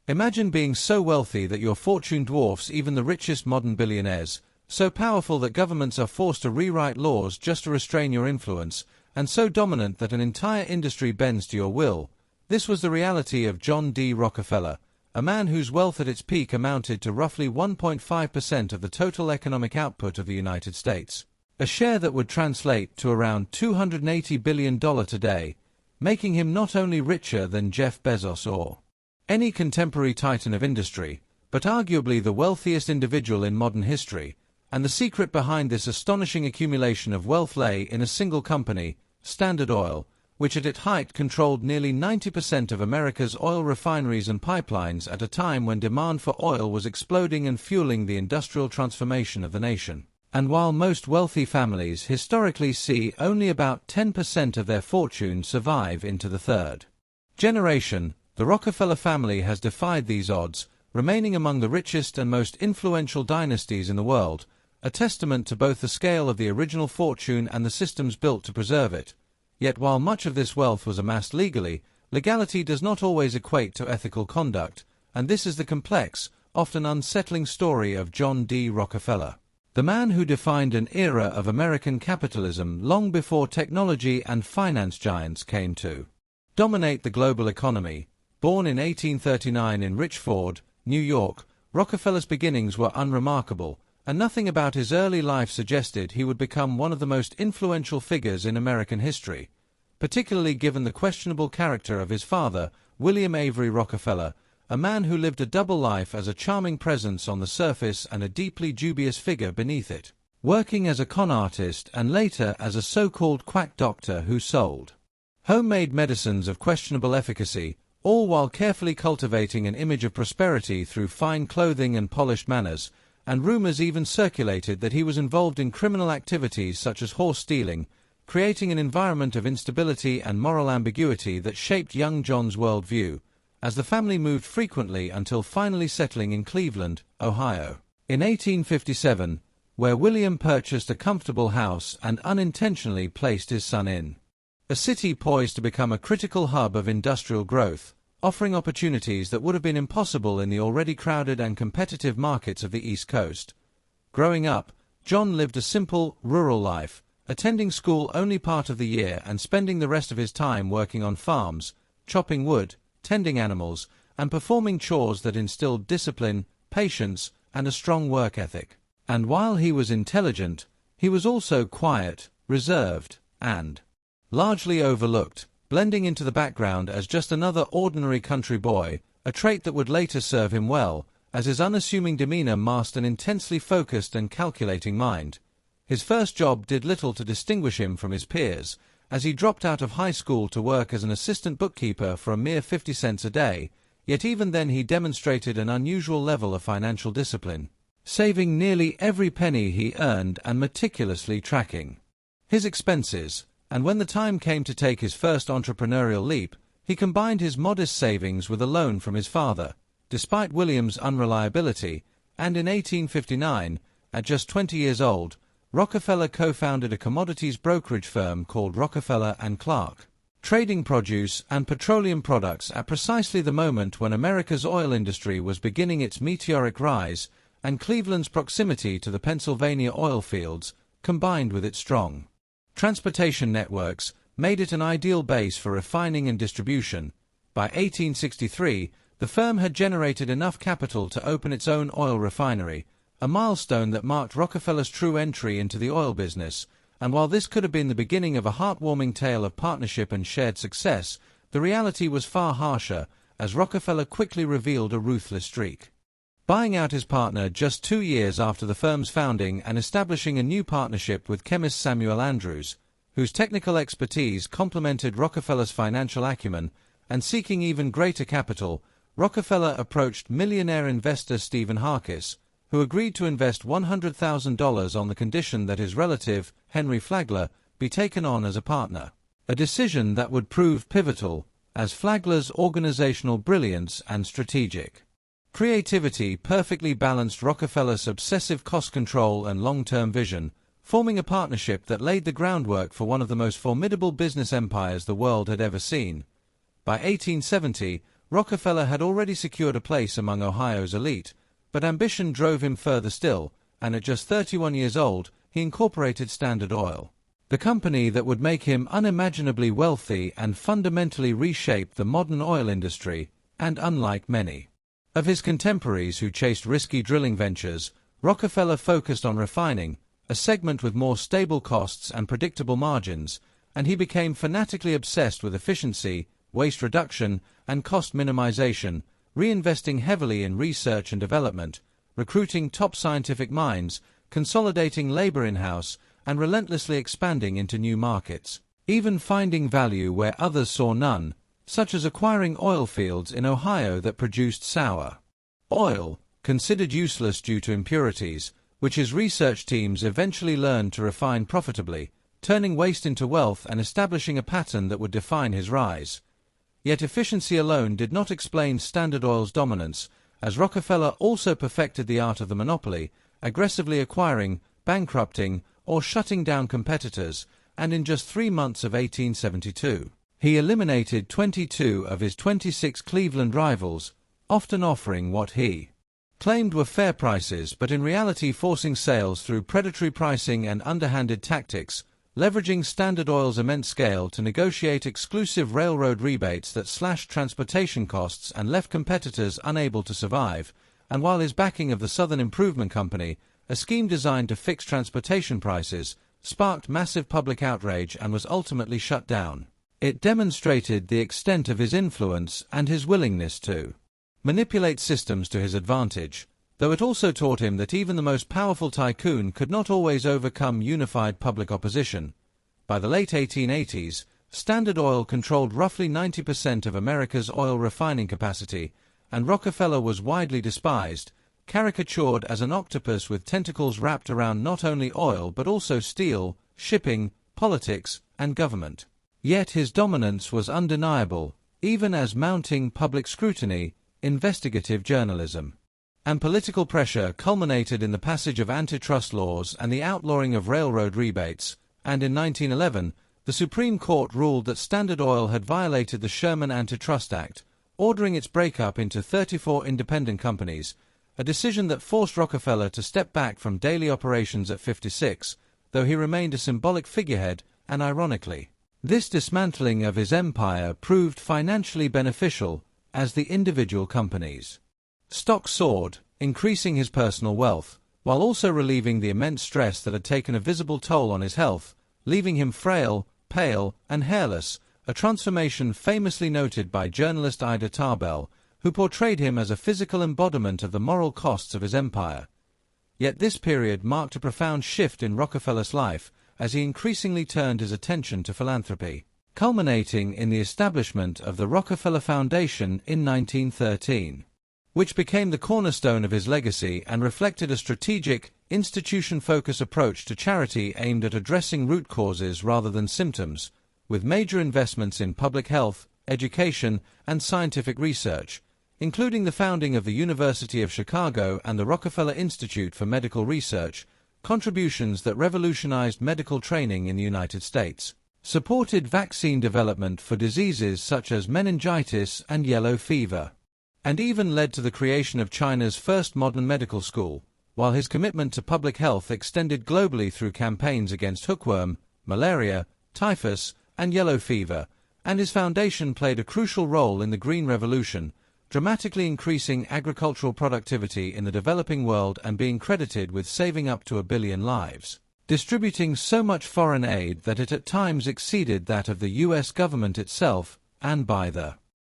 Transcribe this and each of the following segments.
Imagine being so wealthy that your fortune dwarfs even the richest modern billionaires, so powerful that governments are forced to rewrite laws just to restrain your influence, and so dominant that an entire industry bends to your will. This was the reality of John D. Rockefeller, a man whose wealth at its peak amounted to roughly 1.5% of the total economic output of the United States. A share that would translate to around $280 billion today, making him not only richer than Jeff Bezos or any contemporary titan of industry, but arguably the wealthiest individual in modern history. And the secret behind this astonishing accumulation of wealth lay in a single company, Standard Oil, which at its height controlled nearly 90% of America's oil refineries and pipelines at a time when demand for oil was exploding and fueling the industrial transformation of the nation. And while most wealthy families historically see only about 10% of their fortune survive into the third generation, the Rockefeller family has defied these odds, remaining among the richest and most influential dynasties in the world, a testament to both the scale of the original fortune and the systems built to preserve it. Yet while much of this wealth was amassed legally, legality does not always equate to ethical conduct, and this is the complex, often unsettling story of John D. Rockefeller, the man who defined an era of American capitalism long before technology and finance giants came to dominate the global economy. Born in 1839 in Richford, New York, Rockefeller's beginnings were unremarkable, and nothing about his early life suggested he would become one of the most influential figures in American history, particularly given the questionable character of his father, William Avery Rockefeller, a man who lived a double life as a charming presence on the surface and a deeply dubious figure beneath it, working as a con artist and later as a so-called quack doctor who sold homemade medicines of questionable efficacy, all while carefully cultivating an image of prosperity through fine clothing and polished manners, and rumors even circulated that he was involved in criminal activities such as horse stealing, creating an environment of instability and moral ambiguity that shaped young John's worldview, as the family moved frequently until finally settling in Cleveland, Ohio, in 1857, where William purchased a comfortable house and unintentionally placed his son in a city poised to become a critical hub of industrial growth, offering opportunities that would have been impossible in the already crowded and competitive markets of the East Coast. Growing up, John lived a simple, rural life, attending school only part of the year and spending the rest of his time working on farms, chopping wood, tending animals, and performing chores that instilled discipline, patience, and a strong work ethic. And while he was intelligent, he was also quiet, reserved, and largely overlooked, blending into the background as just another ordinary country boy, a trait that would later serve him well, as his unassuming demeanor masked an intensely focused and calculating mind. His first job did little to distinguish him from his peers, as he dropped out of high school to work as an assistant bookkeeper for a mere 50 cents a day, yet even then he demonstrated an unusual level of financial discipline, saving nearly every penny he earned and meticulously tracking his expenses. And when the time came to take his first entrepreneurial leap, he combined his modest savings with a loan from his father, despite William's unreliability, and in 1859, at just 20 years old, Rockefeller co-founded a commodities brokerage firm called Rockefeller & Clark, trading produce and petroleum products at precisely the moment when America's oil industry was beginning its meteoric rise, and Cleveland's proximity to the Pennsylvania oil fields, combined with its strong transportation networks, made it an ideal base for refining and distribution. By 1863, the firm had generated enough capital to open its own oil refinery, a milestone that marked Rockefeller's true entry into the oil business. And while this could have been the beginning of a heartwarming tale of partnership and shared success, the reality was far harsher, as Rockefeller quickly revealed a ruthless streak, buying out his partner just 2 years after the firm's founding and establishing a new partnership with chemist Samuel Andrews, whose technical expertise complemented Rockefeller's financial acumen. And seeking even greater capital, Rockefeller approached millionaire investor Stephen Harkis, who agreed to invest $100,000 on the condition that his relative, Henry Flagler, be taken on as a partner, a decision that would prove pivotal, as Flagler's organizational brilliance and strategic creativity perfectly balanced Rockefeller's obsessive cost control and long-term vision, forming a partnership that laid the groundwork for one of the most formidable business empires the world had ever seen. By 1870, Rockefeller had already secured a place among Ohio's elite, but ambition drove him further still, and at just 31 years old, he incorporated Standard Oil, the company that would make him unimaginably wealthy and fundamentally reshape the modern oil industry. And unlike many of his contemporaries who chased risky drilling ventures, Rockefeller focused on refining, a segment with more stable costs and predictable margins, and he became fanatically obsessed with efficiency, waste reduction, and cost minimization, reinvesting heavily in research and development, recruiting top scientific minds, consolidating labor in-house, and relentlessly expanding into new markets, even finding value where others saw none, such as acquiring oil fields in Ohio that produced sour oil, considered useless due to impurities, which his research teams eventually learned to refine profitably, turning waste into wealth and establishing a pattern that would define his rise. Yet efficiency alone did not explain Standard Oil's dominance, as Rockefeller also perfected the art of the monopoly, aggressively acquiring, bankrupting, or shutting down competitors, and in just 3 months of 1872, he eliminated 22 of his 26 Cleveland rivals, often offering what he claimed were fair prices but in reality forcing sales through predatory pricing and underhanded tactics, leveraging Standard Oil's immense scale to negotiate exclusive railroad rebates that slashed transportation costs and left competitors unable to survive, and while his backing of the Southern Improvement Company, a scheme designed to fix transportation prices, sparked massive public outrage and was ultimately shut down. It demonstrated the extent of his influence and his willingness to manipulate systems to his advantage, though it also taught him that even the most powerful tycoon could not always overcome unified public opposition. By the late 1880s, Standard Oil controlled roughly 90% of America's oil refining capacity, and Rockefeller was widely despised, caricatured as an octopus with tentacles wrapped around not only oil but also steel, shipping, politics, and government. Yet his dominance was undeniable, even as mounting public scrutiny, investigative journalism, and political pressure culminated in the passage of antitrust laws and the outlawing of railroad rebates, and in 1911, the Supreme Court ruled that Standard Oil had violated the Sherman Antitrust Act, ordering its breakup into 34 independent companies, a decision that forced Rockefeller to step back from daily operations at 56, though he remained a symbolic figurehead, and ironically, this dismantling of his empire proved financially beneficial as the individual companies' stock soared, increasing his personal wealth, while also relieving the immense stress that had taken a visible toll on his health, leaving him frail, pale, and hairless, a transformation famously noted by journalist Ida Tarbell, who portrayed him as a physical embodiment of the moral costs of his empire. Yet this period marked a profound shift in Rockefeller's life as he increasingly turned his attention to philanthropy, culminating in the establishment of the Rockefeller Foundation in 1913, which became the cornerstone of his legacy and reflected a strategic, institution-focused approach to charity aimed at addressing root causes rather than symptoms, with major investments in public health, education, and scientific research, including the founding of the University of Chicago and the Rockefeller Institute for Medical Research, contributions that revolutionized medical training in the United States, supported vaccine development for diseases such as meningitis and yellow fever, and even led to the creation of China's first modern medical school, while his commitment to public health extended globally through campaigns against hookworm, malaria, typhus, and yellow fever, and his foundation played a crucial role in the Green Revolution, dramatically increasing agricultural productivity in the developing world and being credited with saving up to 1 billion lives, distributing so much foreign aid that it at times exceeded that of the U.S. government itself, and by the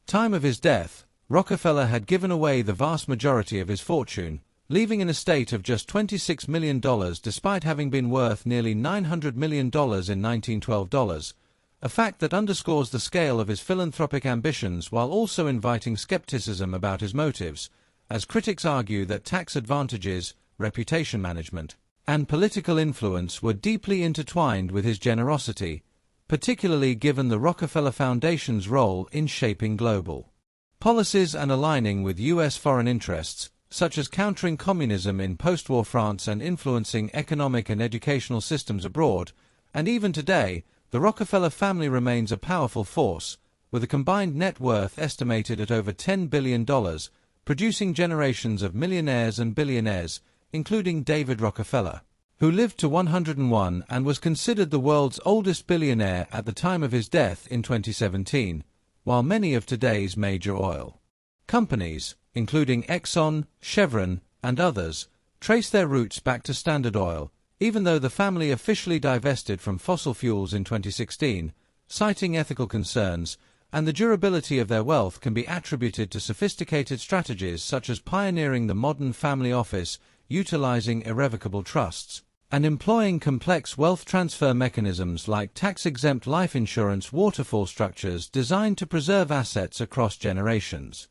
time of his death, Rockefeller had given away the vast majority of his fortune, leaving an estate of just $26 million despite having been worth nearly $900 million in 1912, a fact that underscores the scale of his philanthropic ambitions while also inviting skepticism about his motives, as critics argue that tax advantages, reputation management, and political influence were deeply intertwined with his generosity, particularly given the Rockefeller Foundation's role in shaping global policies and aligning with U.S. foreign interests, such as countering communism in post-war France and influencing economic and educational systems abroad, and even today, the Rockefeller family remains a powerful force, with a combined net worth estimated at over $10 billion, producing generations of millionaires and billionaires, including David Rockefeller, who lived to 101 and was considered the world's oldest billionaire at the time of his death in 2017, while many of today's major oil companies, including Exxon, Chevron, and others, trace their roots back to Standard Oil, even though the family officially divested from fossil fuels in 2016, citing ethical concerns, and the durability of their wealth can be attributed to sophisticated strategies such as pioneering the modern family office, utilizing irrevocable trusts, and employing complex wealth transfer mechanisms like tax-exempt life insurance waterfall structures designed to preserve assets across generations.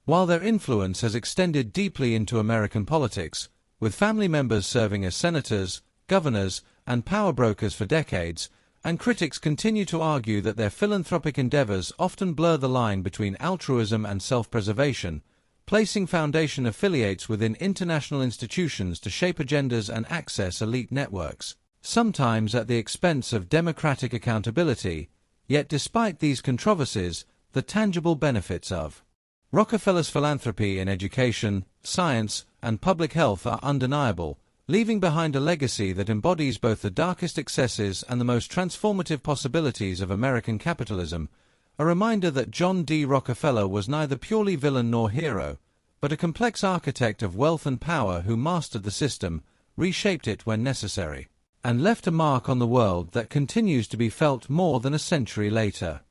While their influence has extended deeply into American politics, with family members serving as senators, governors, and power brokers for decades, and critics continue to argue that their philanthropic endeavors often blur the line between altruism and self-preservation, placing foundation affiliates within international institutions to shape agendas and access elite networks, sometimes at the expense of democratic accountability. Yet despite these controversies, the tangible benefits of Rockefeller's philanthropy in education, science, and public health are undeniable, leaving behind a legacy that embodies both the darkest excesses and the most transformative possibilities of American capitalism, a reminder that John D. Rockefeller was neither purely villain nor hero, but a complex architect of wealth and power who mastered the system, reshaped it when necessary, and left a mark on the world that continues to be felt more than a century later.